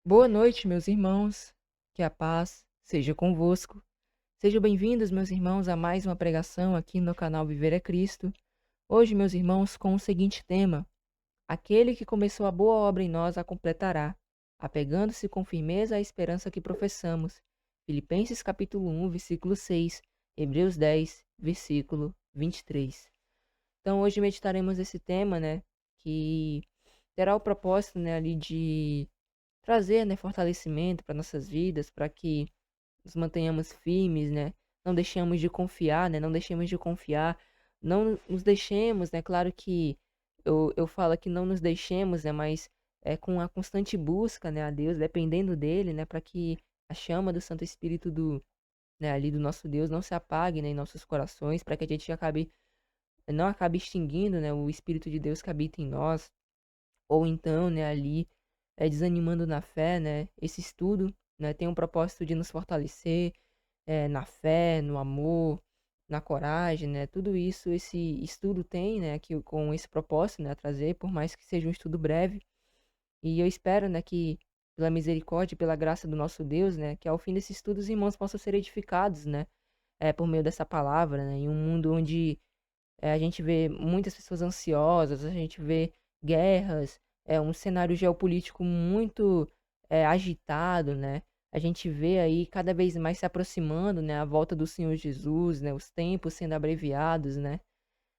Boa noite, meus irmãos. Que a paz seja convosco. Sejam bem-vindos, meus irmãos, a mais uma pregação aqui no canal Viver é Cristo. Hoje, meus irmãos, com o seguinte tema: Aquele que começou a boa obra em nós a completará, apegando-se com firmeza à esperança que professamos. Filipenses capítulo 1, versículo 6, Hebreus 10, versículo 23. Então, hoje meditaremos esse tema, né, que terá o propósito, né, ali de trazer, né, fortalecimento para nossas vidas, para que nos mantenhamos firmes, né? Não deixemos de confiar, né? Não deixemos de confiar, não nos deixemos, né? Claro que eu falo que não nos deixemos, né? Mas é com a constante busca, né, a Deus, dependendo dele, né, para que a chama do Santo Espírito né, ali do nosso Deus não se apague, né, em nossos corações, para que a gente não acabe extinguindo, né, o Espírito de Deus que habita em nós, ou então, né, ali desanimando na fé, né? Esse estudo, né, tem um propósito de nos fortalecer na fé, no amor, na coragem, né? Tudo isso esse estudo tem, né, que com esse propósito, né, a trazer, por mais que seja um estudo breve. E eu espero, né, que pela misericórdia e pela graça do nosso Deus, né, que ao fim desse estudo os irmãos possam ser edificados, né, por meio dessa palavra, né, em um mundo onde a gente vê muitas pessoas ansiosas, a gente vê guerras, um cenário geopolítico muito agitado, né? A gente vê aí cada vez mais se aproximando, né, a volta do Senhor Jesus, né? Os tempos sendo abreviados, né?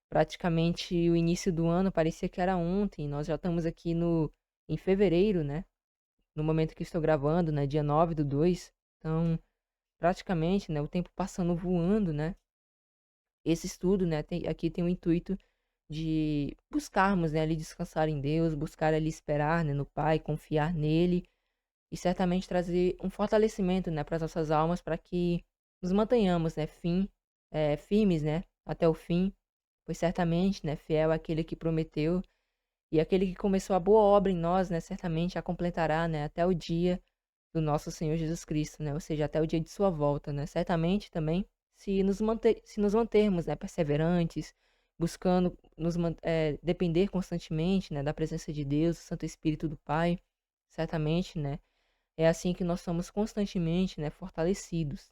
Praticamente o início do ano parecia que era ontem. Nós já estamos aqui no em fevereiro, né? No momento que estou gravando, né? Dia 9 do 2. Então, praticamente, né? O tempo passando voando, né? Esse estudo, né, aqui tem o intuito de buscarmos, né, ali descansar em Deus, buscar ali esperar, né, no Pai, confiar nele e certamente trazer um fortalecimento, né, para as nossas almas, para que nos mantenhamos, né, firmes, né, até o fim, pois certamente, né, fiel é aquele que prometeu e aquele que começou a boa obra em nós, né, certamente a completará, né, até o dia do nosso Senhor Jesus Cristo, né? Ou seja, até o dia de sua volta, né? Certamente também, se nos mantermos, né, perseverantes, buscando depender constantemente, né, da presença de Deus, do Santo Espírito do Pai, certamente, né, é assim que nós somos constantemente, né, fortalecidos.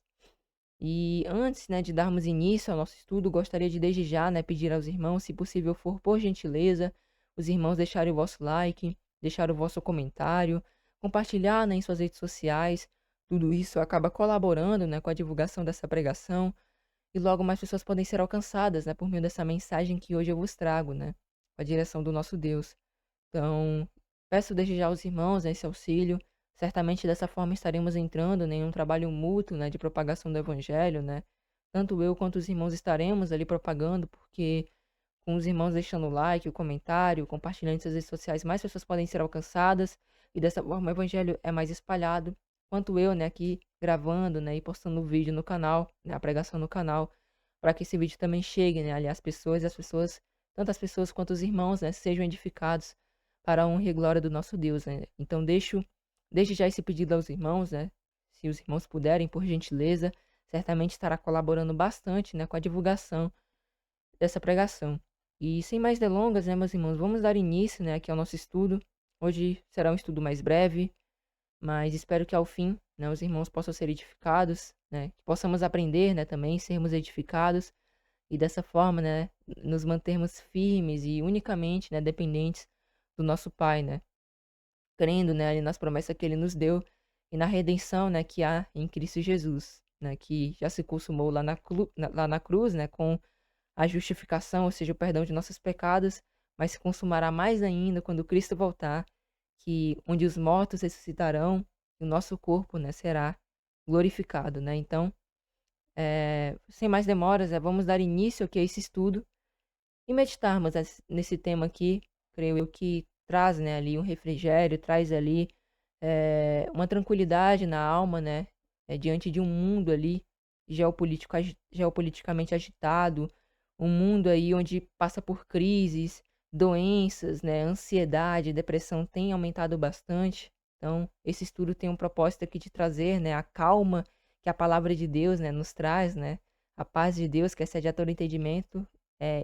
E antes, né, de darmos início ao nosso estudo, gostaria de desde já, né, pedir aos irmãos, se possível for, por gentileza, os irmãos deixarem o vosso like, deixar o vosso comentário, compartilhar, né, em suas redes sociais. Tudo isso acaba colaborando, né, com a divulgação dessa pregação e logo mais pessoas podem ser alcançadas, né, por meio dessa mensagem que hoje eu vos trago, né, com a direção do nosso Deus. Então, peço desde já aos irmãos, né, esse auxílio. Certamente dessa forma estaremos entrando, né, em um trabalho mútuo, né, de propagação do evangelho, né? Tanto eu quanto os irmãos estaremos ali propagando, porque com os irmãos deixando o like, o comentário, compartilhando em suas redes sociais, mais pessoas podem ser alcançadas e dessa forma o evangelho é mais espalhado. Quanto eu, né, aqui gravando, né, e postando o vídeo no canal, né, a pregação no canal, para que esse vídeo também chegue, né, ali às pessoas, e as pessoas, tanto as pessoas quanto os irmãos, né, sejam edificados para a honra e glória do nosso Deus, né? Então desde já esse pedido aos irmãos, né? Se os irmãos puderem, por gentileza, certamente estará colaborando bastante, né, com a divulgação dessa pregação. E sem mais delongas, né, meus irmãos, vamos dar início, né, aqui ao nosso estudo. Hoje será um estudo mais breve, mas espero que ao fim, né, os irmãos possam ser edificados, né, que possamos aprender, né, também sermos edificados e dessa forma, né, nos mantermos firmes e unicamente, né, dependentes do nosso Pai, né, crendo, né, ali nas promessas que Ele nos deu e na redenção, né, que há em Cristo Jesus, né, que já se consumou lá na cruz, né, com a justificação, ou seja, o perdão de nossos pecados, mas se consumará mais ainda quando Cristo voltar, que onde os mortos ressuscitarão e o nosso corpo, né, será glorificado, né? Então, sem mais demoras, vamos dar início aqui a esse estudo e meditarmos nesse tema aqui, creio eu que traz, né, ali um refrigério, traz ali uma tranquilidade na alma, né, diante de um mundo ali geopoliticamente agitado, um mundo aí onde passa por crises, doenças, né, ansiedade, depressão tem aumentado bastante. Então, esse estudo tem um propósito aqui de trazer, né, a calma que a palavra de Deus, né, nos traz, né, a paz de Deus que excede a todo entendimento.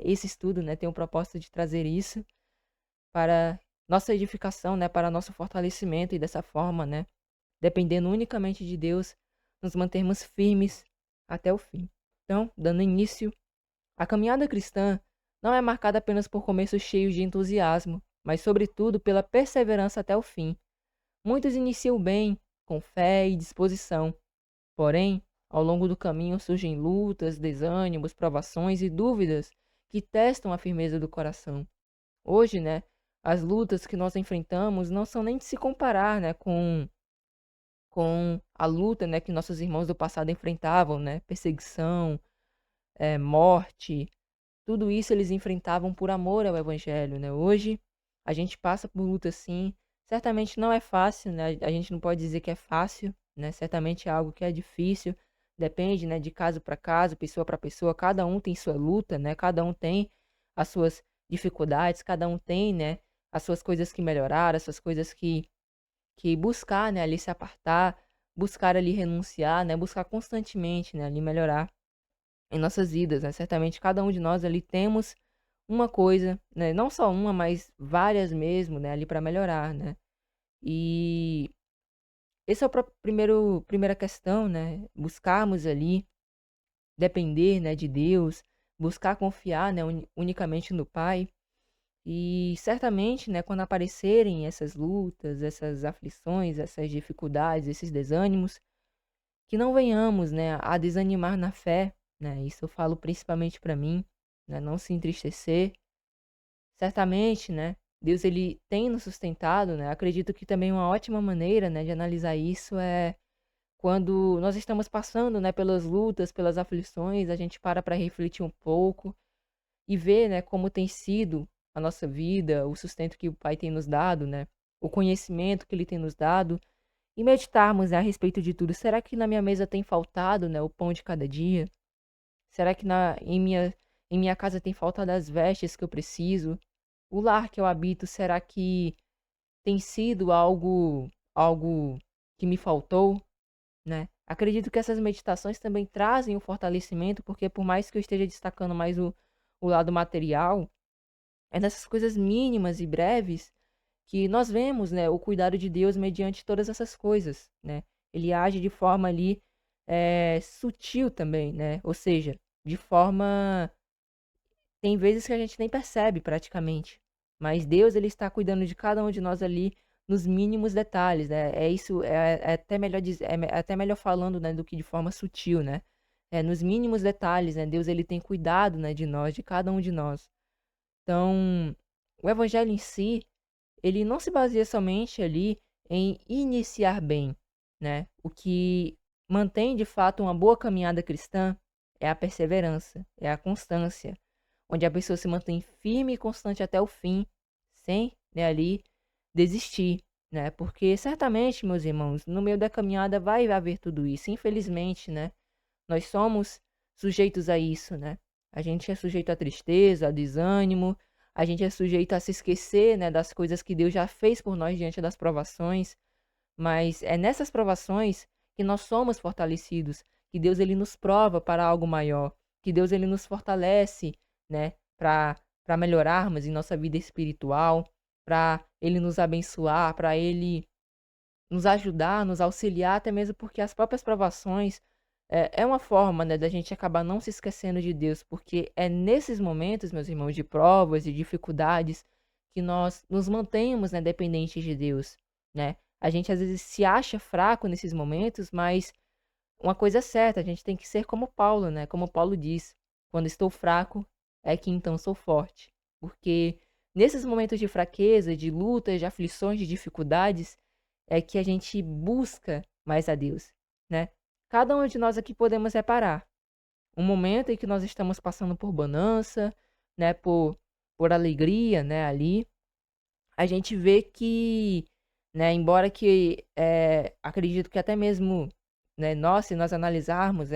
Esse estudo, né, tem o propósito de trazer isso para nossa edificação, né, para nosso fortalecimento e dessa forma, né, dependendo unicamente de Deus, nos mantermos firmes até o fim. Então, dando início, a caminhada cristã não é marcada apenas por começos cheios de entusiasmo, mas, sobretudo, pela perseverança até o fim. Muitos iniciam bem, com fé e disposição, porém, ao longo do caminho surgem lutas, desânimos, provações e dúvidas que testam a firmeza do coração. Hoje, né, as lutas que nós enfrentamos não são nem de se comparar, né, com a luta, né, que nossos irmãos do passado enfrentavam, né, perseguição, morte, tudo isso eles enfrentavam por amor ao evangelho, né. Hoje, a gente passa por luta sim, certamente não é fácil, né, a gente não pode dizer que é fácil, né, certamente é algo que é difícil, depende, né, de caso para caso, pessoa para pessoa, cada um tem sua luta, né, cada um tem as suas dificuldades, cada um tem, né, as suas coisas que melhorar, as suas coisas que buscar, né, ali se apartar, buscar ali renunciar, né, buscar constantemente, né, ali melhorar em nossas vidas, né. Certamente cada um de nós ali temos uma coisa, né, não só uma, mas várias mesmo, né, ali para melhorar, né. E esse é o primeira questão, né, buscarmos ali depender, né, de Deus, buscar confiar, né, unicamente no Pai. E certamente, né, quando aparecerem essas lutas, essas aflições, essas dificuldades, esses desânimos, que não venhamos, né, a desanimar na fé, né? Isso eu falo principalmente para mim, né, não se entristecer. Certamente, né, Deus ele tem nos sustentado, né? Acredito que também uma ótima maneira, né, de analisar isso é quando nós estamos passando, né, pelas lutas, pelas aflições, a gente para refletir um pouco e ver, né, como tem sido a nossa vida, o sustento que o Pai tem nos dado, né, o conhecimento que Ele tem nos dado, e meditarmos, né, a respeito de tudo. Será que na minha mesa tem faltado, né, o pão de cada dia? Será que em minha casa tem faltado as vestes que eu preciso? O lar que eu habito, será que tem sido algo que me faltou, né? Acredito que essas meditações também trazem o fortalecimento, porque por mais que eu esteja destacando mais o lado material, é nessas coisas mínimas e breves que nós vemos, né, o cuidado de Deus mediante todas essas coisas, né. Ele age de forma ali, sutil também, né, ou seja, de forma tem vezes que a gente nem percebe praticamente, mas Deus ele está cuidando de cada um de nós ali nos mínimos detalhes, né. É isso, é até melhor é até melhor falando, né, do que de forma sutil, né. É nos mínimos detalhes, né, Deus ele tem cuidado, né, de nós, de cada um de nós. Então, o evangelho em si, ele não se baseia somente ali em iniciar bem, né? O que mantém de fato uma boa caminhada cristã é a perseverança, é a constância, onde a pessoa se mantém firme e constante até o fim, sem, né, ali desistir, né? Porque certamente, meus irmãos, no meio da caminhada vai haver tudo isso, infelizmente, né? Nós somos sujeitos a isso, né? A gente é sujeito à tristeza, a desânimo, a gente é sujeito a se esquecer, né, das coisas que Deus já fez por nós diante das provações, mas é nessas provações que nós somos fortalecidos, que Deus ele nos prova para algo maior, que Deus ele nos fortalece, né, para melhorarmos em nossa vida espiritual, para ele nos abençoar, para ele nos ajudar, nos auxiliar, até mesmo porque as próprias provações é uma forma, né, da gente acabar não se esquecendo de Deus, porque é nesses momentos, meus irmãos, de provas e dificuldades, que nós nos mantemos, né, dependentes de Deus, né? A gente às vezes se acha fraco nesses momentos, mas uma coisa é certa, a gente tem que ser como Paulo, né? Como Paulo diz, quando estou fraco, é que então sou forte. Porque nesses momentos de fraqueza, de lutas, de aflições, de dificuldades, é que a gente busca mais a Deus, né? Cada um de nós aqui podemos reparar um momento em que nós estamos passando por bonança, né, por alegria, né, ali, a gente vê que, né, embora que, acredito que até mesmo, né, nós, se nós analisarmos,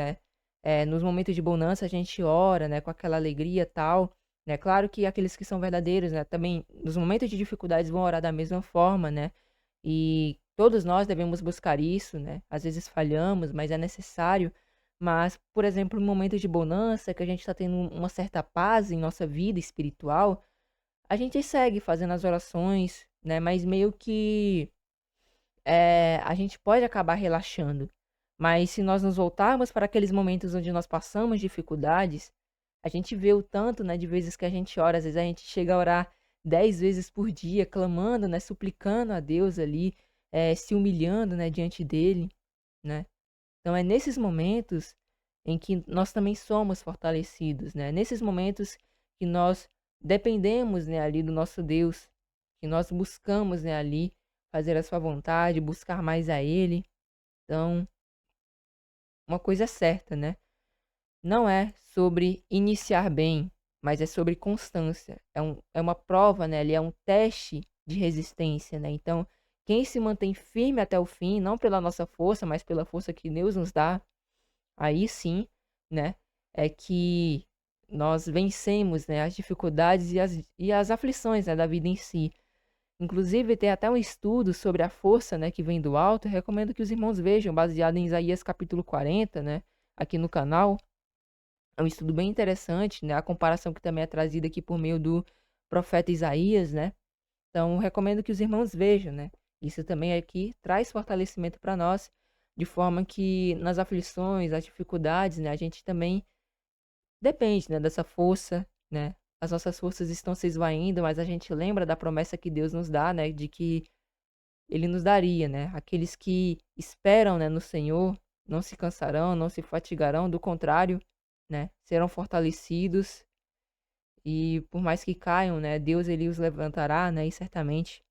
nos momentos de bonança a gente ora, né, com aquela alegria, tal, né. Claro que aqueles que são verdadeiros, né, também nos momentos de dificuldades vão orar da mesma forma, né, e todos nós devemos buscar isso, né. Às vezes falhamos, mas é necessário. Mas, por exemplo, em momentos de bonança, que a gente está tendo uma certa paz em nossa vida espiritual, a gente segue fazendo as orações, né, mas meio que a gente pode acabar relaxando. Mas se nós nos voltarmos para aqueles momentos onde nós passamos dificuldades, a gente vê o tanto, né, de vezes que a gente ora. Às vezes a gente chega a orar 10 vezes por dia, clamando, né, suplicando a Deus ali, se humilhando, né, diante dele, né? Então é nesses momentos em que nós também somos fortalecidos, né? Nesses momentos que nós dependemos, né, ali do nosso Deus, que nós buscamos, né, ali fazer a sua vontade, buscar mais a Ele. Então, uma coisa é certa, né? Não é sobre iniciar bem, mas é sobre constância. É uma prova, né? Ali é um teste de resistência, né? Então, quem se mantém firme até o fim, não pela nossa força, mas pela força que Deus nos dá, aí sim, né? É que nós vencemos, né, as dificuldades e as aflições, né, da vida em si. Inclusive, tem até um estudo sobre a força, né, que vem do alto. Eu recomendo que os irmãos vejam, baseado em Isaías capítulo 40, né, aqui no canal. É um estudo bem interessante, né? A comparação que também é trazida aqui por meio do profeta Isaías, né? Então, recomendo que os irmãos vejam, né? Isso também aqui traz fortalecimento para nós, de forma que nas aflições, as dificuldades, né? A gente também depende, né, dessa força, né? As nossas forças estão se esvaindo, mas a gente lembra da promessa que Deus nos dá, né? De que Ele nos daria, né? Aqueles que esperam, né, no Senhor não se cansarão, não se fatigarão, do contrário, né? Serão fortalecidos e por mais que caiam, né, Deus ele os levantará, né, e certamente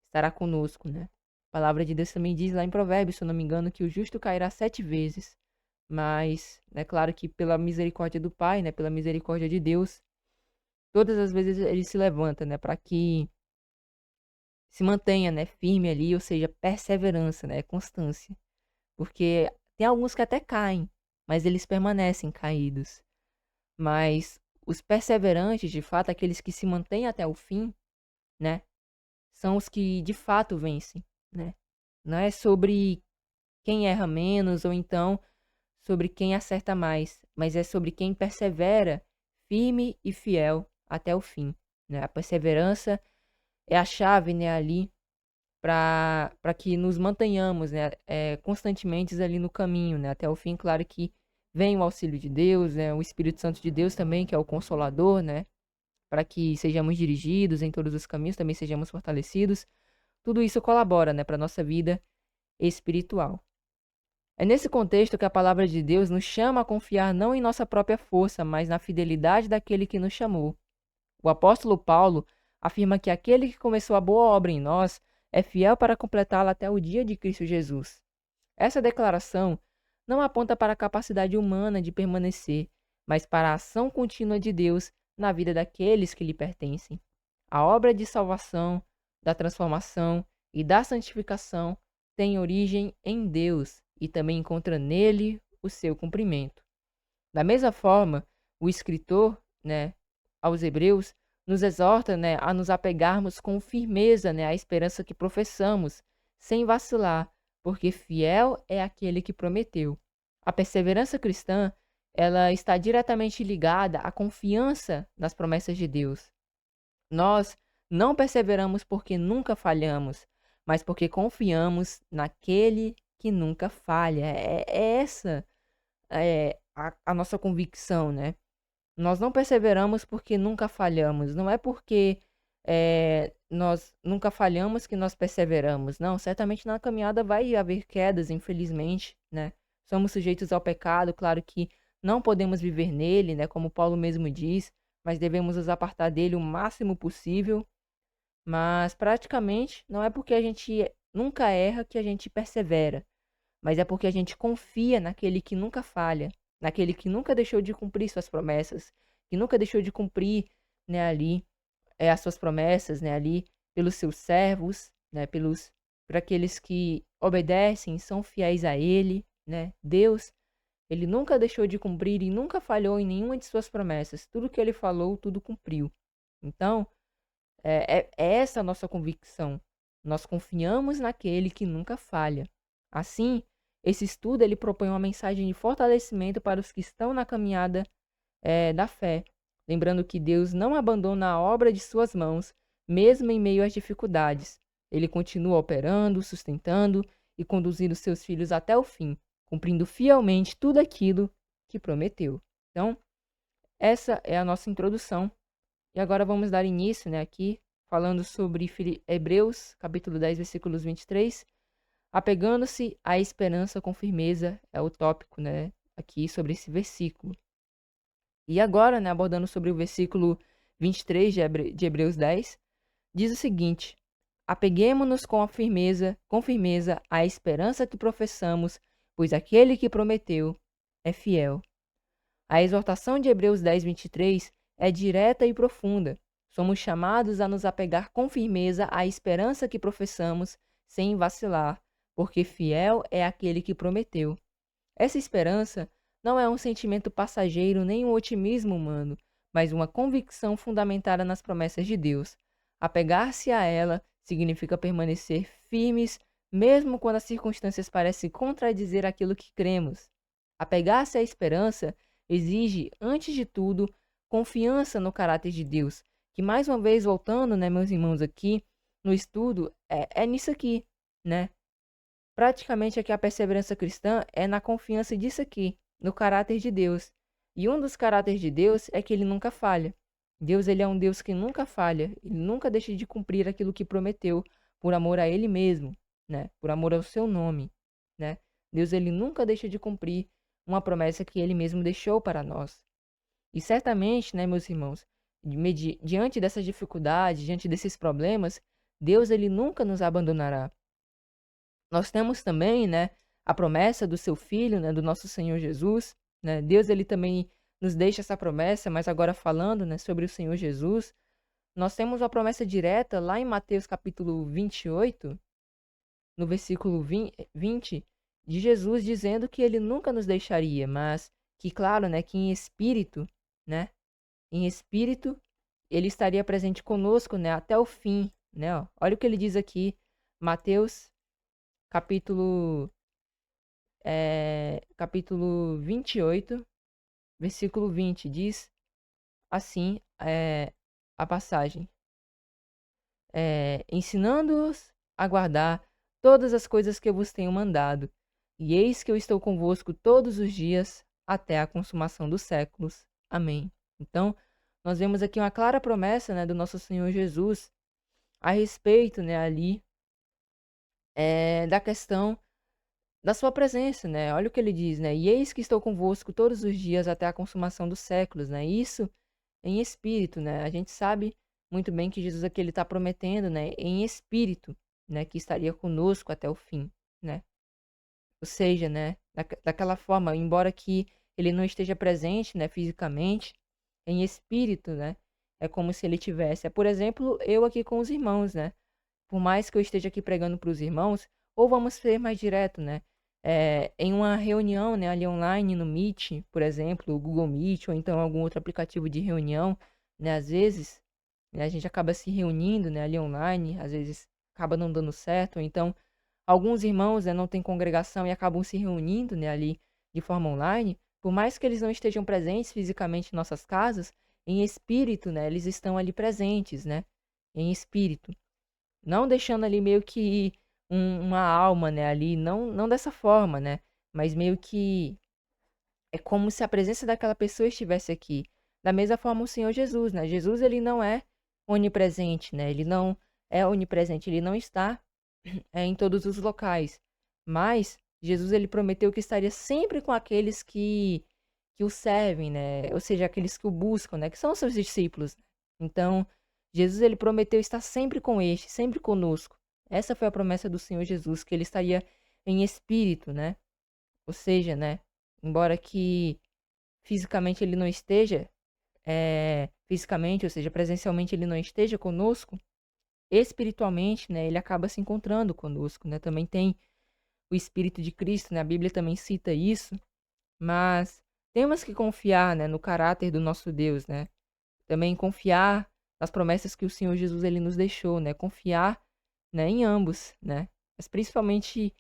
estará conosco, né? A palavra de Deus também diz lá em Provérbios, se eu não me engano, que o justo cairá 7 vezes, mas é claro que pela misericórdia do Pai, né, pela misericórdia de Deus, todas as vezes ele se levanta, né, para que se mantenha, né, firme ali, ou seja, perseverança, né, constância, porque tem alguns que até caem, mas eles permanecem caídos. Mas os perseverantes, de fato, aqueles que se mantêm até o fim, né, são os que de fato vencem, né? Não é sobre quem erra menos ou então sobre quem acerta mais, mas é sobre quem persevera firme e fiel até o fim, né? A perseverança é a chave, né, ali para que nos mantenhamos, né, constantemente ali no caminho, né, até o fim. Claro que vem o auxílio de Deus, né, o Espírito Santo de Deus também, que é o Consolador, né, para que sejamos dirigidos em todos os caminhos, também sejamos fortalecidos. Tudo isso colabora, né, para a nossa vida espiritual. É nesse contexto que a palavra de Deus nos chama a confiar não em nossa própria força, mas na fidelidade daquele que nos chamou. O apóstolo Paulo afirma que aquele que começou a boa obra em nós é fiel para completá-la até o dia de Cristo Jesus. Essa declaração não aponta para a capacidade humana de permanecer, mas para a ação contínua de Deus na vida daqueles que lhe pertencem. A obra de salvação, da transformação e da santificação tem origem em Deus e também encontra nele o seu cumprimento. Da mesma forma, o escritor, né, aos Hebreus, nos exorta, né, a nos apegarmos com firmeza, né, à esperança que professamos, sem vacilar, porque fiel é aquele que prometeu. A perseverança cristã, ela está diretamente ligada à confiança nas promessas de Deus. Nós não perseveramos porque nunca falhamos, mas porque confiamos naquele que nunca falha. É essa a nossa convicção, né? Nós não perseveramos porque nunca falhamos. Não é porque nós nunca falhamos que nós perseveramos. Não, certamente na caminhada vai haver quedas, infelizmente, né? Somos sujeitos ao pecado, claro que não podemos viver nele, né? Como Paulo mesmo diz, mas devemos nos apartar dele o máximo possível. Mas praticamente não é porque a gente nunca erra que a gente persevera, mas é porque a gente confia naquele que nunca falha, naquele que nunca deixou de cumprir suas promessas, que nunca deixou de cumprir, né, ali, as suas promessas, né, ali, pelos seus servos, né, por aqueles que obedecem, são fiéis a Ele, né, Deus, Ele nunca deixou de cumprir e nunca falhou em nenhuma de suas promessas. Tudo que Ele falou, tudo cumpriu. Então, é essa a nossa convicção. Nós confiamos naquele que nunca falha. Assim, esse estudo ele propõe uma mensagem de fortalecimento para os que estão na caminhada da fé, lembrando que Deus não abandona a obra de suas mãos, mesmo em meio às dificuldades. Ele continua operando, sustentando e conduzindo seus filhos até o fim, cumprindo fielmente tudo aquilo que prometeu. Então, essa é a nossa introdução. E agora vamos dar início, né, aqui, falando sobre Hebreus, capítulo 10, versículos 23. Apegando-se à esperança com firmeza é o tópico, né, aqui sobre esse versículo. E agora, né, abordando sobre o versículo 23 de Hebreus 10, diz o seguinte: apeguemo-nos com firmeza à esperança que professamos, pois aquele que prometeu é fiel. A exortação de Hebreus 10, 23 é direta e profunda. Somos chamados a nos apegar com firmeza à esperança que professamos, sem vacilar, porque fiel é aquele que prometeu. Essa esperança não é um sentimento passageiro nem um otimismo humano, mas uma convicção fundamentada nas promessas de Deus. Apegar-se a ela significa permanecer firmes, mesmo quando as circunstâncias parecem contradizer aquilo que cremos. Apegar-se à esperança exige, antes de tudo, confiança no caráter de Deus, que mais uma vez, voltando, né, meus irmãos, aqui no estudo, é nisso aqui, né? Praticamente aqui a perseverança cristã é na confiança disso aqui, no caráter de Deus. E um dos caráteres de Deus é que ele nunca falha. Deus, ele é um Deus que nunca falha, ele nunca deixa de cumprir aquilo que prometeu por amor a ele mesmo, né? Por amor ao seu nome, né? Deus, ele nunca deixa de cumprir uma promessa que ele mesmo deixou para nós. E certamente, né, meus irmãos, diante dessas dificuldades, diante desses problemas, Deus, ele nunca nos abandonará. Nós temos também, né, a promessa do seu Filho, né, do nosso Senhor Jesus, né? Deus, ele também nos deixa essa promessa, mas agora falando, né, sobre o Senhor Jesus, nós temos uma promessa direta lá em Mateus capítulo 28, no versículo 20, de Jesus dizendo que ele nunca nos deixaria, mas que, claro, né, que né, em espírito, ele estaria presente conosco, né, até o fim, né? Ó. Olha o que ele diz aqui, Mateus capítulo capítulo 28, versículo 20, diz assim a passagem: ensinando-os a guardar todas as coisas que eu vos tenho mandado, e eis que eu estou convosco todos os dias até a consumação dos séculos. Amém. Então, nós vemos aqui uma clara promessa, né, do nosso Senhor Jesus a respeito, né, ali da questão da sua presença, né? Olha o que ele diz, né? E eis que estou convosco todos os dias até a consumação dos séculos, né? Isso em espírito, né? A gente sabe muito bem que Jesus aqui ele está prometendo, né? Em espírito, né? Que estaria conosco até o fim, né? Ou seja, né? Daquela forma, embora que ele não esteja presente, né? Fisicamente, em espírito, né? É como se ele tivesse. Por exemplo, eu aqui com os irmãos, né? Por mais que eu esteja aqui pregando para os irmãos, ou vamos ser mais direto, né? Em uma reunião, né, ali online no Meet, por exemplo, o Google Meet, ou então algum outro aplicativo de reunião, né? Às vezes, né, a gente acaba se reunindo, né, ali online, às vezes acaba não dando certo, ou então alguns irmãos, né, não têm congregação e acabam se reunindo, né, ali de forma online, por mais que eles não estejam presentes fisicamente em nossas casas, em espírito, né, eles estão ali presentes, né, em espírito. Não deixando ali meio que uma alma, né, ali, não dessa forma, né, mas meio que é como se a presença daquela pessoa estivesse aqui. Da mesma forma o Senhor Jesus, né? Jesus, ele não é onipresente, né? Ele não é onipresente, ele não está em todos os locais. Mas Jesus, ele prometeu que estaria sempre com aqueles que o servem, né? Ou seja, aqueles que o buscam, né? Que são os seus discípulos. Então, Jesus, ele prometeu estar sempre com este, sempre conosco. Essa foi a promessa do Senhor Jesus, que ele estaria em espírito, né? Ou seja, né? Embora que fisicamente ele não esteja, fisicamente, ou seja, presencialmente ele não esteja conosco, espiritualmente, né? Ele acaba se encontrando conosco, né? Também tem o Espírito de Cristo, né? A Bíblia também cita isso, mas temos que confiar, né, no caráter do nosso Deus, né? Também confiar nas promessas que o Senhor Jesus ele nos deixou, né? Confiar, né, em ambos, né? Mas principalmente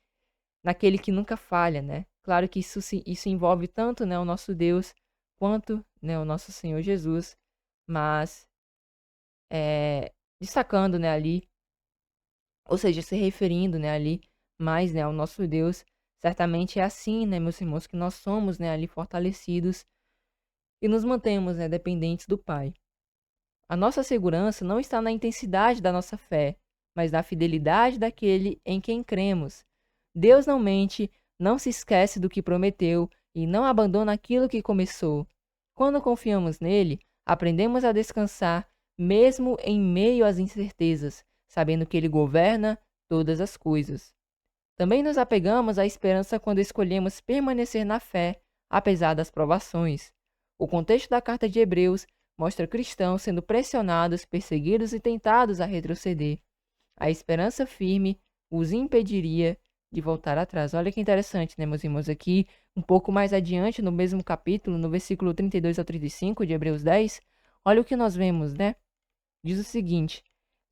naquele que nunca falha, né? Claro que isso envolve tanto, né, o nosso Deus quanto, né, o nosso Senhor Jesus, mas destacando, né, ali ou seja, se referindo, né, ali mais, né, ao nosso Deus. Certamente é assim, né, meus irmãos, que nós somos, né, ali fortalecidos e nos mantemos, né, dependentes do Pai. A nossa segurança não está na intensidade da nossa fé, mas na fidelidade daquele em quem cremos. Deus não mente, não se esquece do que prometeu e não abandona aquilo que começou. Quando confiamos nele, aprendemos a descansar, mesmo em meio às incertezas, sabendo que ele governa todas as coisas. Também nos apegamos à esperança quando escolhemos permanecer na fé, apesar das provações. O contexto da carta de Hebreus mostra cristãos sendo pressionados, perseguidos e tentados a retroceder. A esperança firme os impediria de voltar atrás. Olha que interessante, né, meus irmãos? Aqui, um pouco mais adiante, no mesmo capítulo, no versículo 32 ao 35 de Hebreus 10, olha o que nós vemos, né? Diz o seguinte: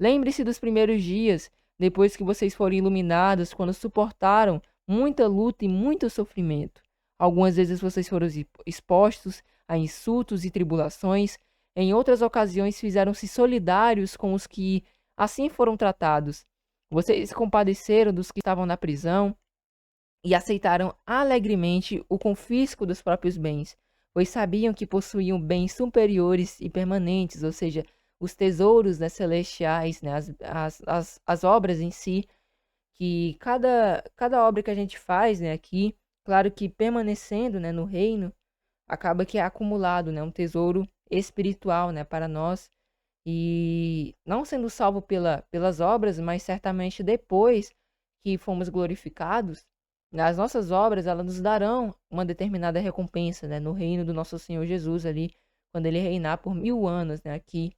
lembre-se dos primeiros dias, depois que vocês foram iluminados, quando suportaram muita luta e muito sofrimento. Algumas vezes vocês foram expostos a insultos e tribulações, em outras ocasiões fizeram-se solidários com os que assim foram tratados. Vocês se compadeceram dos que estavam na prisão e aceitaram alegremente o confisco dos próprios bens, pois sabiam que possuíam bens superiores e permanentes, ou seja, os tesouros, né, celestiais, né, as obras em si, que cada obra que a gente faz, né, aqui, claro que permanecendo, né, no reino, acaba que é acumulado, né, um tesouro espiritual, né, para nós, e não sendo salvo pelas obras, mas certamente depois que fomos glorificados, as nossas obras, elas nos darão uma determinada recompensa, né, no reino do nosso Senhor Jesus ali, quando ele reinar por 1000 anos, né, aqui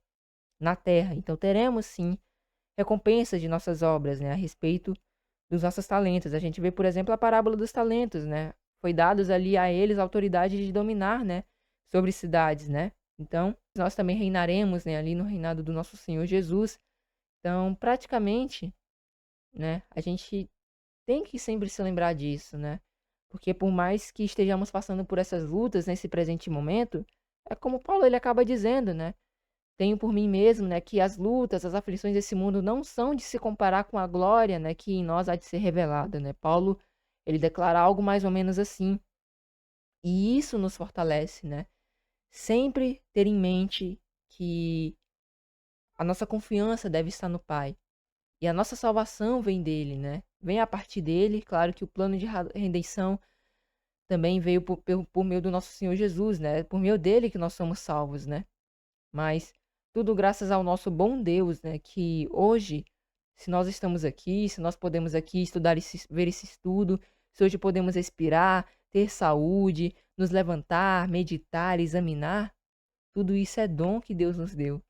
na terra. Então teremos sim recompensa de nossas obras, né, a respeito dos nossos talentos. A gente vê, por exemplo, a parábola dos talentos, né? Foi dados ali a eles a autoridade de dominar, né, sobre cidades, né? Então, nós também reinaremos, né, ali no reinado do nosso Senhor Jesus. Então, praticamente, né, a gente tem que sempre se lembrar disso, né? Porque por mais que estejamos passando por essas lutas nesse presente momento, é como Paulo ele acaba dizendo, né? Tenho por mim mesmo, né, que as lutas, as aflições desse mundo não são de se comparar com a glória, né, que em nós há de ser revelada, né? Paulo, ele declara algo mais ou menos assim. E isso nos fortalece, né? Sempre ter em mente que a nossa confiança deve estar no Pai. E a nossa salvação vem dele, né? Vem a partir dele. Claro que o plano de redenção também veio por meio do nosso Senhor Jesus, né? Por meio dele que nós somos salvos, né? Mas tudo graças ao nosso bom Deus, né? Que hoje, se nós estamos aqui, se nós podemos aqui estudar ver esse estudo, se hoje podemos respirar, ter saúde, nos levantar, meditar, examinar, tudo isso é dom que Deus nos deu.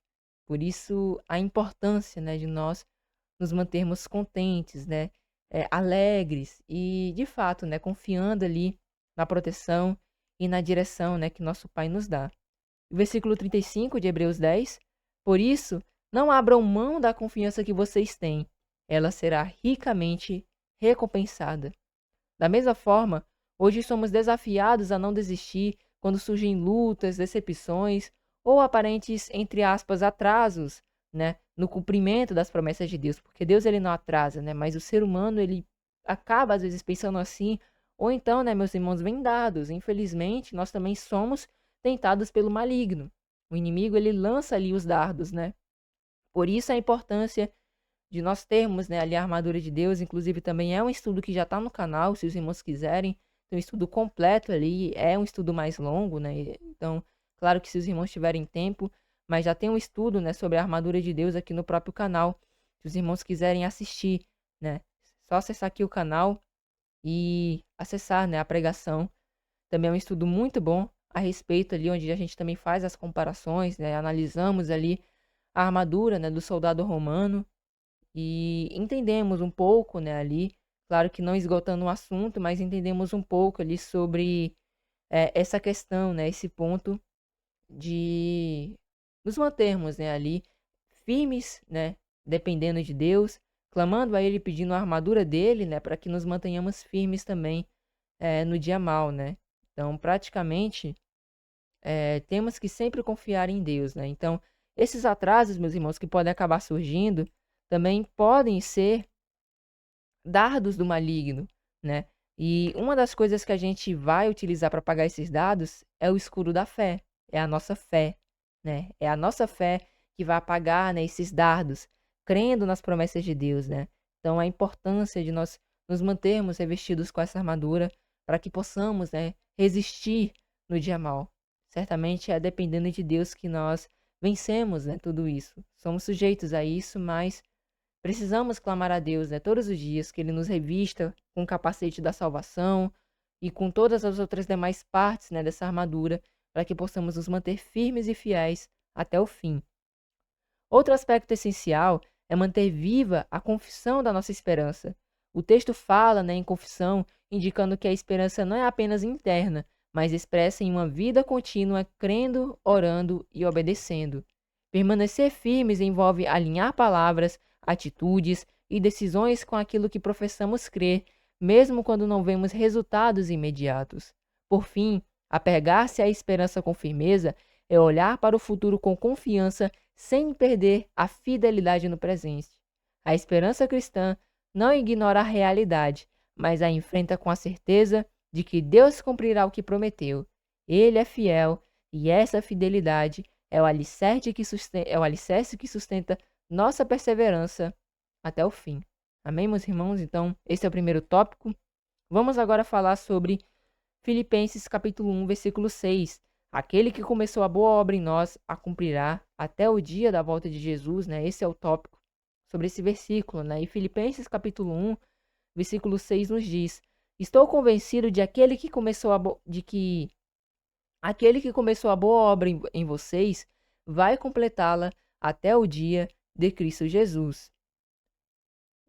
Por isso a importância, né, de nós nos mantermos contentes, né, alegres e, de fato, né, confiando ali na proteção e na direção, né, que nosso Pai nos dá. Versículo 35 de Hebreus 10. Por isso, não abram mão da confiança que vocês têm. Ela será ricamente recompensada. Da mesma forma, hoje somos desafiados a não desistir quando surgem lutas, decepções ou aparentes, entre aspas, atrasos, né, no cumprimento das promessas de Deus, porque Deus ele não atrasa, né, mas o ser humano ele acaba às vezes pensando assim, ou então, né, meus irmãos, vem dados. Infelizmente, nós também somos tentados pelo maligno. O inimigo ele lança ali os dardos, né? Por isso a importância de nós termos, né, ali a armadura de Deus. Inclusive também é um estudo que já está no canal, se os irmãos quiserem, tem um estudo completo ali, é um estudo mais longo, né? Então, claro que se os irmãos tiverem tempo, mas já tem um estudo, né, sobre a armadura de Deus aqui no próprio canal. Se os irmãos quiserem assistir, né, só acessar aqui o canal e acessar, né, a pregação. Também é um estudo muito bom a respeito ali, onde a gente também faz as comparações, né, analisamos ali a armadura, né, do soldado romano e entendemos um pouco, né, ali, claro que não esgotando o assunto, mas entendemos um pouco ali sobre essa questão, né, esse ponto de nos mantermos, né, ali firmes, né, dependendo de Deus, clamando a Ele, pedindo a armadura dele, né, para que nos mantenhamos firmes também no dia mal, né? Então, praticamente, temos que sempre confiar em Deus, né? Então, esses atrasos, meus irmãos, que podem acabar surgindo, também podem ser dardos do maligno, né? E uma das coisas que a gente vai utilizar para apagar esses dardos é o escudo da fé, é a nossa fé, né? É a nossa fé que vai apagar, né, esses dardos, crendo nas promessas de Deus, né? Então, a importância de nós nos mantermos revestidos com essa armadura para que possamos, né, resistir no dia mal. Certamente é dependendo de Deus que nós vencemos, né, tudo isso. Somos sujeitos a isso, mas precisamos clamar a Deus, né, todos os dias, que Ele nos revista com o capacete da salvação e com todas as outras demais partes, né, dessa armadura, para que possamos nos manter firmes e fiéis até o fim. Outro aspecto essencial é manter viva a confissão da nossa esperança. O texto fala, né, em confissão, indicando que a esperança não é apenas interna, mas expressa em uma vida contínua, crendo, orando e obedecendo. Permanecer firmes envolve alinhar palavras, atitudes e decisões com aquilo que professamos crer, mesmo quando não vemos resultados imediatos. Por fim, apegar-se à esperança com firmeza é olhar para o futuro com confiança sem perder a fidelidade no presente. A esperança cristã não ignora a realidade, mas a enfrenta com a certeza de que Deus cumprirá o que prometeu. Ele é fiel e essa fidelidade é o alicerce que sustenta nossa perseverança até o fim. Amém, meus irmãos? Então, esse é o primeiro tópico. Vamos agora falar sobre Filipenses capítulo 1, versículo 6. Aquele que começou a boa obra em nós a cumprirá até o dia da volta de Jesus, né? Esse é o tópico sobre esse versículo, né? E Filipenses capítulo 1, versículo 6 nos diz: Estou convencido de que aquele que começou a boa obra em vocês vai completá-la até o dia de Cristo Jesus.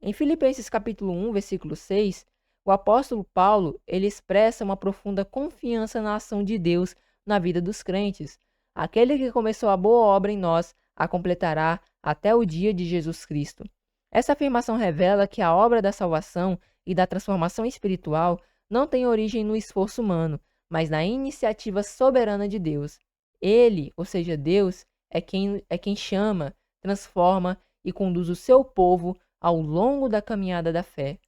Em Filipenses capítulo 1, versículo 6, o apóstolo Paulo, ele expressa uma profunda confiança na ação de Deus na vida dos crentes. Aquele que começou a boa obra em nós a completará até o dia de Jesus Cristo. Essa afirmação revela que a obra da salvação e da transformação espiritual não tem origem no esforço humano, mas na iniciativa soberana de Deus. Ele, ou seja, Deus, é quem chama, transforma e conduz o seu povo ao longo da caminhada da fé.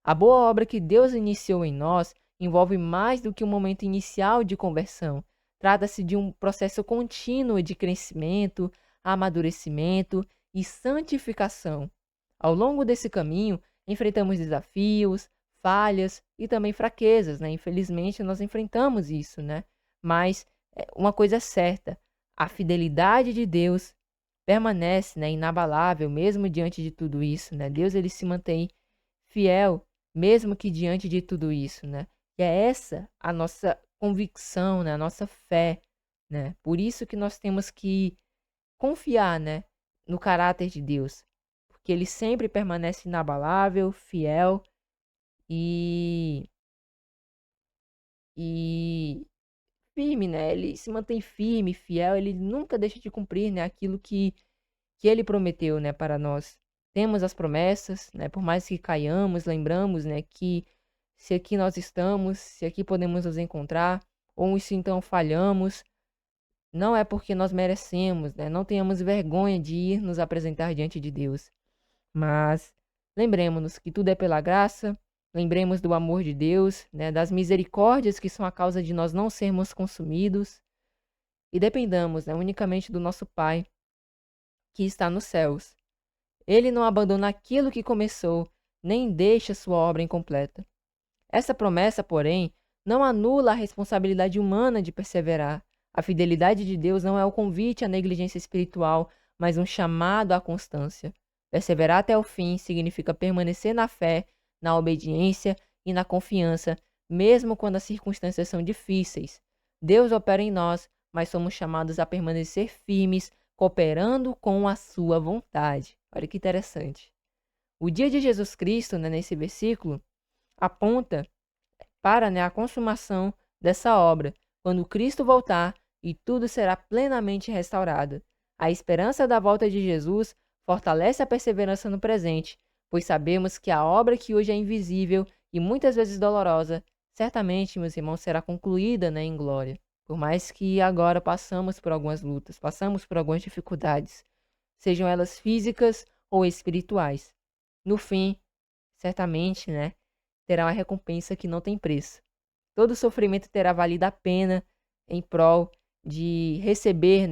A boa obra que Deus iniciou em nós envolve mais do que um momento inicial de conversão. Trata-se de um processo contínuo de crescimento, amadurecimento e santificação. Ao longo desse caminho, enfrentamos desafios, falhas e também fraquezas, né? Infelizmente, nós enfrentamos isso, né? Mas uma coisa é certa, a fidelidade de Deus permanece, né, inabalável, mesmo diante de tudo isso, né? Deus, ele se mantém fiel, mesmo que diante de tudo isso, né? E é essa a nossa convicção, né? A nossa fé, né? Por isso que nós temos que confiar, né, no caráter de Deus, porque ele sempre permanece inabalável, fiel e e firme, né? Ele se mantém firme, fiel, ele nunca deixa de cumprir, né, aquilo que ele prometeu, né, para nós. Temos as promessas, né, por mais que caiamos, lembramos, né, que se aqui nós estamos, se aqui podemos nos encontrar, ou se então falhamos, não é porque nós merecemos, né, não tenhamos vergonha de ir nos apresentar diante de Deus. Mas lembremos-nos que tudo é pela graça, lembremos do amor de Deus, né, das misericórdias que são a causa de nós não sermos consumidos, e dependamos, né, unicamente do nosso Pai, que está nos céus. Ele não abandona aquilo que começou, nem deixa sua obra incompleta. Essa promessa, porém, não anula a responsabilidade humana de perseverar. A fidelidade de Deus não é o convite à negligência espiritual, mas um chamado à constância. Perseverar até o fim significa permanecer na fé, na obediência e na confiança, mesmo quando as circunstâncias são difíceis. Deus opera em nós, mas somos chamados a permanecer firmes, cooperando com a sua vontade. Olha que interessante. O dia de Jesus Cristo, né, nesse versículo, aponta para, né, a consumação dessa obra, quando Cristo voltar e tudo será plenamente restaurado. A esperança da volta de Jesus fortalece a perseverança no presente, pois sabemos que a obra que hoje é invisível e muitas vezes dolorosa, certamente, meus irmãos, será concluída, né, em glória. Por mais que agora passamos por algumas lutas, passamos por algumas dificuldades, sejam elas físicas ou espirituais. No fim, certamente, né, terá uma recompensa que não tem preço. Todo sofrimento terá valido a pena em prol de receber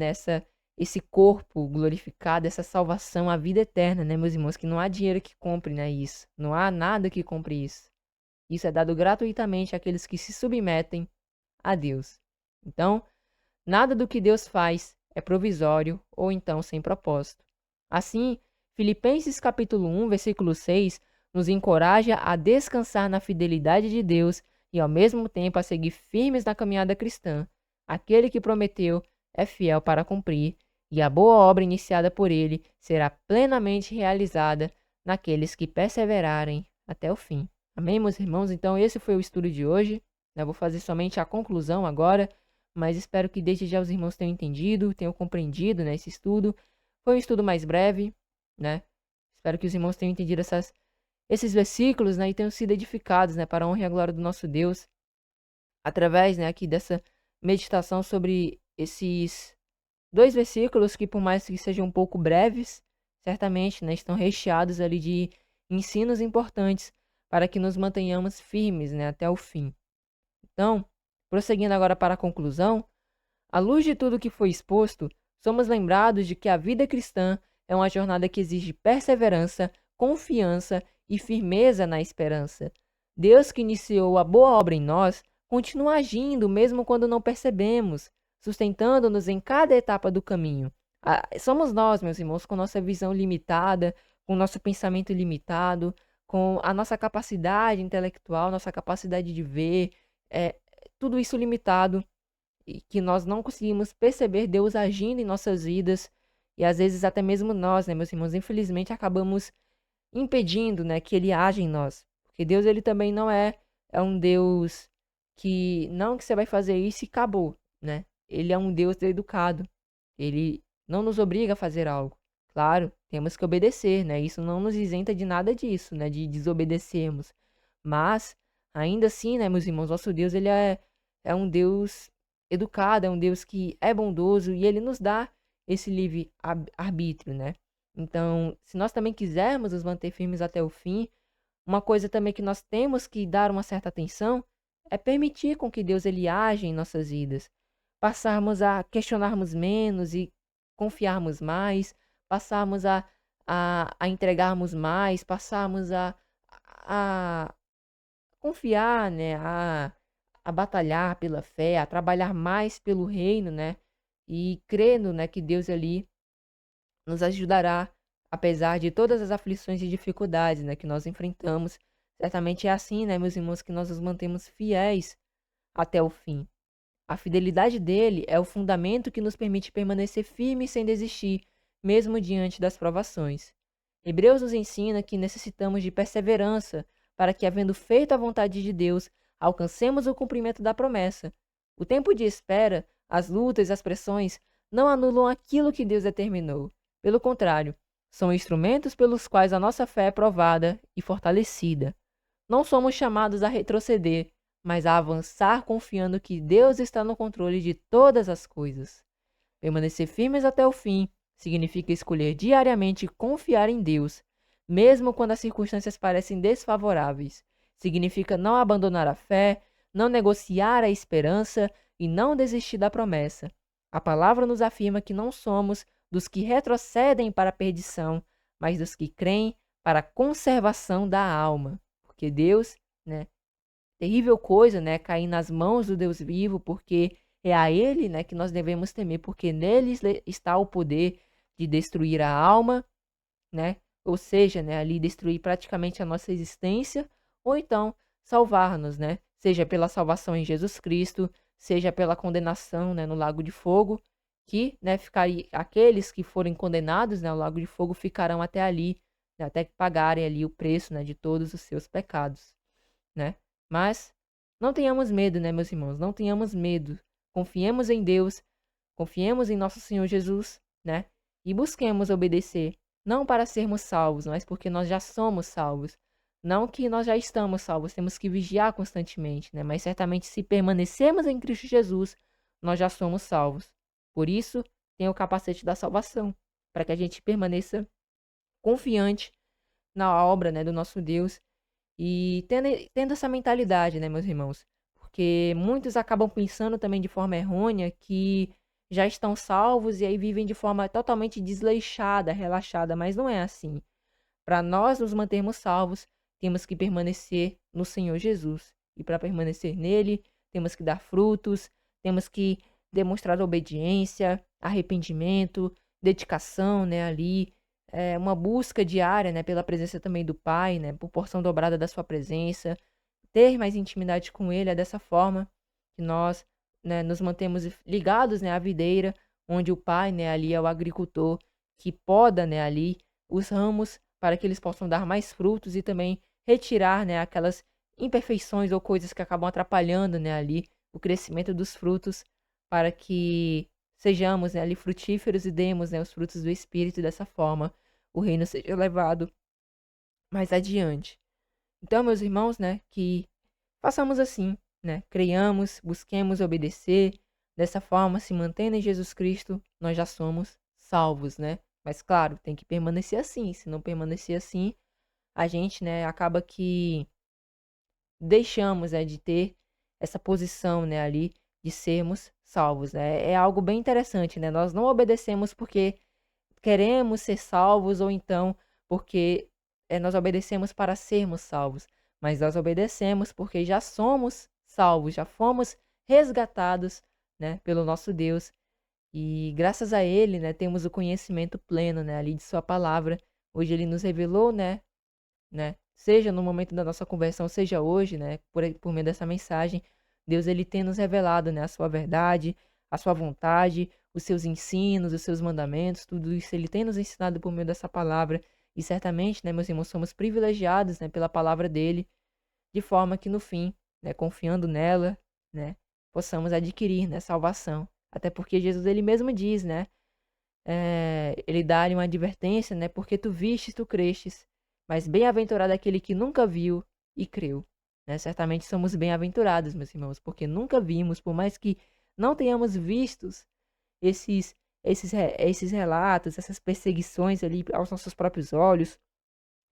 esse corpo glorificado, essa salvação, a vida eterna, né, meus irmãos? Que não há dinheiro que compre, né, isso. Não há nada que compre isso. Isso é dado gratuitamente àqueles que se submetem a Deus. Então, nada do que Deus faz é provisório ou então sem propósito. Assim, Filipenses capítulo 1, versículo 6, nos encoraja a descansar na fidelidade de Deus e ao mesmo tempo a seguir firmes na caminhada cristã. Aquele que prometeu é fiel para cumprir, e a boa obra iniciada por ele será plenamente realizada naqueles que perseverarem até o fim. Amém, meus irmãos? Então, esse foi o estudo de hoje. Eu vou fazer somente a conclusão agora, mas espero que desde já os irmãos tenham entendido, tenham compreendido, né, esse estudo. Foi um estudo mais breve, né? Espero que os irmãos tenham entendido esses versículos, né, e tenham sido edificados, né, para a honra e a glória do nosso Deus, através, né, aqui dessa meditação sobre esses dois versículos que, por mais que sejam um pouco breves, certamente, né, estão recheados ali de ensinos importantes para que nos mantenhamos firmes, né, até o fim. Então, prosseguindo agora para a conclusão, à luz de tudo que foi exposto, somos lembrados de que a vida cristã é uma jornada que exige perseverança, confiança e firmeza na esperança. Deus que iniciou a boa obra em nós, continua agindo mesmo quando não percebemos, sustentando-nos em cada etapa do caminho. Somos nós, meus irmãos, com nossa visão limitada, com nosso pensamento limitado, com a nossa capacidade intelectual, nossa capacidade de ver, é, tudo isso limitado, e que nós não conseguimos perceber Deus agindo em nossas vidas, e às vezes até mesmo nós, né, meus irmãos, infelizmente acabamos impedindo, né, que ele age em nós. Porque Deus, ele também não é um Deus que não que você vai fazer isso e acabou, né? Ele é um Deus educado. Ele não nos obriga a fazer algo. Claro, temos que obedecer, né? Isso não nos isenta de nada disso, né, de desobedecermos. Mas ainda assim, né, meus irmãos, nosso Deus, ele é um Deus educado, é um Deus que é bondoso e ele nos dá esse livre arbítrio, né? Então, se nós também quisermos nos manter firmes até o fim, uma coisa também que nós temos que dar uma certa atenção é permitir com que Deus ele age em nossas vidas. Passarmos a questionarmos menos e confiarmos mais, passarmos a entregarmos mais, passarmos a confiar, né, a batalhar pela fé, a trabalhar mais pelo reino, né, e crendo, né, que Deus ali nos ajudará, apesar de todas as aflições e dificuldades, né, que nós enfrentamos. Certamente é assim, né, meus irmãos, que nós nos mantemos fiéis até o fim. A fidelidade dele é o fundamento que nos permite permanecer firmes sem desistir, mesmo diante das provações. Hebreus nos ensina que necessitamos de perseverança para que, havendo feito a vontade de Deus, alcancemos o cumprimento da promessa. O tempo de espera, as lutas e as pressões não anulam aquilo que Deus determinou. Pelo contrário, são instrumentos pelos quais a nossa fé é provada e fortalecida. Não somos chamados a retroceder, mas a avançar confiando que Deus está no controle de todas as coisas. Permanecer firmes até o fim significa escolher diariamente confiar em Deus, mesmo quando as circunstâncias parecem desfavoráveis. Significa não abandonar a fé, não negociar a esperança e não desistir da promessa. A palavra nos afirma que não somos dos que retrocedem para a perdição, mas dos que creem para a conservação da alma. Porque Deus, né, terrível coisa, né, cair nas mãos do Deus vivo, porque é a Ele, né, que nós devemos temer, porque nele está o poder de destruir a alma, né, ou seja, né, ali destruir praticamente a nossa existência, ou então salvar-nos, né, seja pela salvação em Jesus Cristo, seja pela condenação, né, no lago de fogo, que, né, aqueles que forem condenados, né, ao lago de fogo ficarão até ali, né, até que pagarem ali o preço, né, de todos os seus pecados, né? Mas não tenhamos medo, né, meus irmãos? Não tenhamos medo. Confiemos em Deus, confiemos em nosso Senhor Jesus, né? E busquemos obedecer, não para sermos salvos, mas porque nós já somos salvos. Não que nós já estamos salvos, temos que vigiar constantemente, né? Mas certamente se permanecermos em Cristo Jesus, nós já somos salvos. Por isso, tem o capacete da salvação, para que a gente permaneça confiante na obra, né, do nosso Deus E tendo essa mentalidade, né, meus irmãos? Porque muitos acabam pensando também de forma errônea que já estão salvos e aí vivem de forma totalmente desleixada, relaxada, mas não é assim. Para nós nos mantermos salvos, temos que permanecer no Senhor Jesus. E para permanecer nele, temos que dar frutos, temos que demonstrar obediência, arrependimento, dedicação, né, ali, uma busca diária, né, pela presença também do Pai, né, por porção dobrada da sua presença, ter mais intimidade com ele, é dessa forma que nós, né, nos mantemos ligados, né, à videira, onde o Pai, né, ali é o agricultor que poda, né, ali os ramos para que eles possam dar mais frutos e também retirar, né, aquelas imperfeições ou coisas que acabam atrapalhando, né, ali o crescimento dos frutos, para que sejamos, né, ali frutíferos e demos, né, os frutos do Espírito e dessa forma o reino seja levado mais adiante. Então, meus irmãos, né, que façamos assim, né, creiamos, busquemos obedecer, dessa forma, se mantendo em Jesus Cristo, nós já somos salvos, né? Mas claro, tem que permanecer assim, se não permanecer assim, a gente, né, acaba que deixamos, né, de ter essa posição, né, ali de sermos salvos, né? É algo bem interessante, né? Nós não obedecemos porque queremos ser salvos ou então porque nós obedecemos para sermos salvos, mas nós obedecemos porque já somos salvos, já fomos resgatados, né, pelo nosso Deus e graças a Ele, né, temos o conhecimento pleno, né, ali de Sua palavra. Hoje Ele nos revelou, né, seja no momento da nossa conversão, seja hoje, né, por meio dessa mensagem, Deus ele tem nos revelado, né, a sua verdade, a sua vontade, os seus ensinos, os seus mandamentos, tudo isso ele tem nos ensinado por meio dessa palavra. E certamente, né, meus irmãos, somos privilegiados, né, pela palavra dele, de forma que no fim, né, confiando nela, né, possamos adquirir, né, salvação. Até porque Jesus ele mesmo diz, né, ele dá-lhe uma advertência, né? Porque tu vistes, tu crestes, mas bem-aventurado aquele que nunca viu e creu. Né? Certamente somos bem-aventurados, meus irmãos, porque nunca vimos, por mais que não tenhamos vistos esses relatos, essas perseguições ali aos nossos próprios olhos,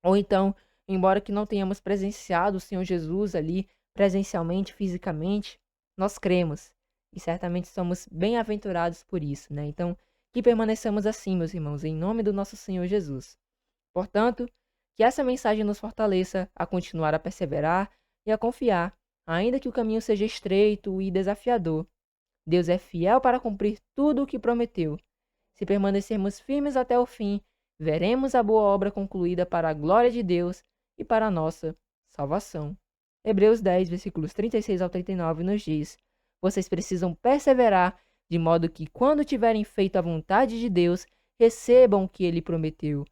ou então, embora que não tenhamos presenciado o Senhor Jesus ali presencialmente, fisicamente, nós cremos e certamente somos bem-aventurados por isso, né? Então, que permaneçamos assim, meus irmãos, em nome do nosso Senhor Jesus. Portanto, que essa mensagem nos fortaleça a continuar a perseverar e a confiar, ainda que o caminho seja estreito e desafiador. Deus é fiel para cumprir tudo o que prometeu. Se permanecermos firmes até o fim, veremos a boa obra concluída para a glória de Deus e para a nossa salvação. Hebreus 10, versículos 36 ao 39 nos diz: Vocês precisam perseverar, de modo que, quando tiverem feito a vontade de Deus, recebam o que ele prometeu.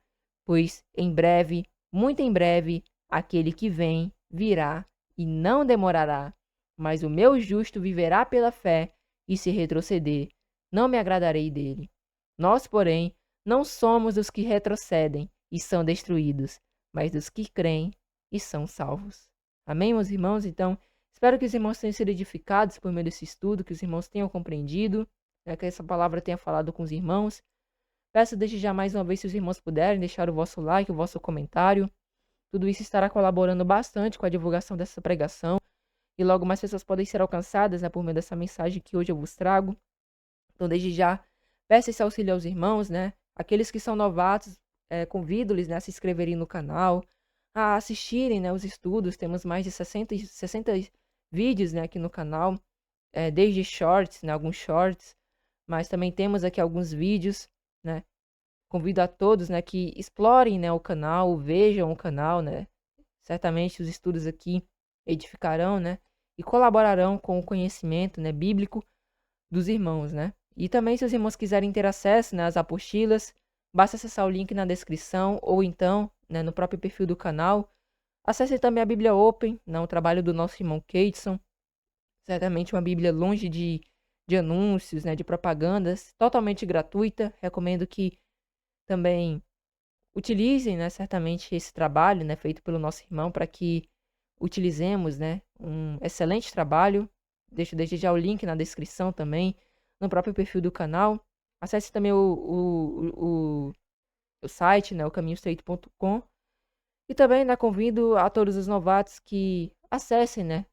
Pois em breve, muito em breve, aquele que vem virá e não demorará. Mas o meu justo viverá pela fé, e se retroceder, não me agradarei dele. Nós, porém, não somos dos que retrocedem e são destruídos, mas dos que creem e são salvos. Amém, meus irmãos? Então, espero que os irmãos tenham sido edificados por meio desse estudo, que os irmãos tenham compreendido, que essa palavra tenha falado com os irmãos. Peço desde já mais uma vez, se os irmãos puderem, deixar o vosso like, o vosso comentário. Tudo isso estará colaborando bastante com a divulgação dessa pregação e logo mais pessoas podem ser alcançadas, né, por meio dessa mensagem que hoje eu vos trago. Então, desde já, peço esse auxílio aos irmãos, né? Aqueles que são novatos, convido-lhes, né, a se inscreverem no canal, a assistirem, né, os estudos. Temos mais de 60 vídeos, né, aqui no canal, desde shorts, né, alguns shorts, mas também temos aqui alguns vídeos, né? Convido a todos, né, que explorem, né, o canal, vejam o canal, né? Certamente os estudos aqui edificarão, né, e colaborarão com o conhecimento, né, bíblico dos irmãos, né? E também, se os irmãos quiserem ter acesso, né, às apostilas, basta acessar o link na descrição ou então, né, no próprio perfil do canal. Acesse também a Bíblia Open, né, o trabalho do nosso irmão Keidson. Certamente uma Bíblia longe de anúncios, né, de propagandas, totalmente gratuita. Recomendo que também utilizem, né, certamente esse trabalho, né, feito pelo nosso irmão para que utilizemos, né, um excelente trabalho. Deixo desde já o link na descrição também, no próprio perfil do canal. Acesse também o site, né, o caminhostreito.com E também, né, convido a todos os novatos que acessem, né,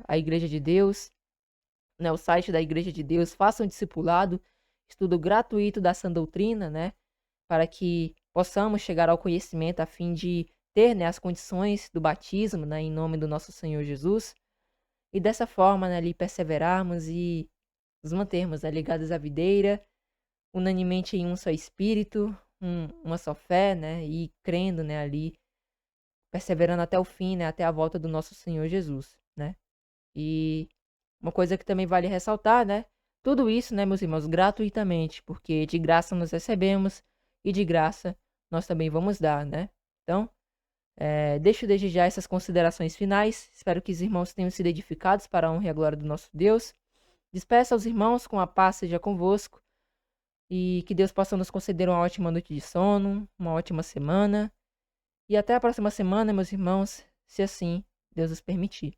a Igreja de Deus, né, o site da Igreja de Deus, façam um discipulado, estudo gratuito da sã doutrina, né, para que possamos chegar ao conhecimento a fim de ter, né, as condições do batismo, né, em nome do nosso Senhor Jesus, e dessa forma, né, ali perseverarmos e nos mantermos, né, ligados à videira, unanimemente em um só espírito, uma só fé, né, e crendo, né, ali, perseverando até o fim, né, até a volta do nosso Senhor Jesus, né. E uma coisa que também vale ressaltar, né, tudo isso, né, meus irmãos, gratuitamente, porque de graça nós recebemos e de graça nós também vamos dar, né. Então, deixo desde já essas considerações finais, espero que os irmãos tenham sido edificados para a honra e a glória do nosso Deus. Despeço aos irmãos com a paz seja convosco e que Deus possa nos conceder uma ótima noite de sono, uma ótima semana e até a próxima semana, meus irmãos, se assim Deus nos permitir.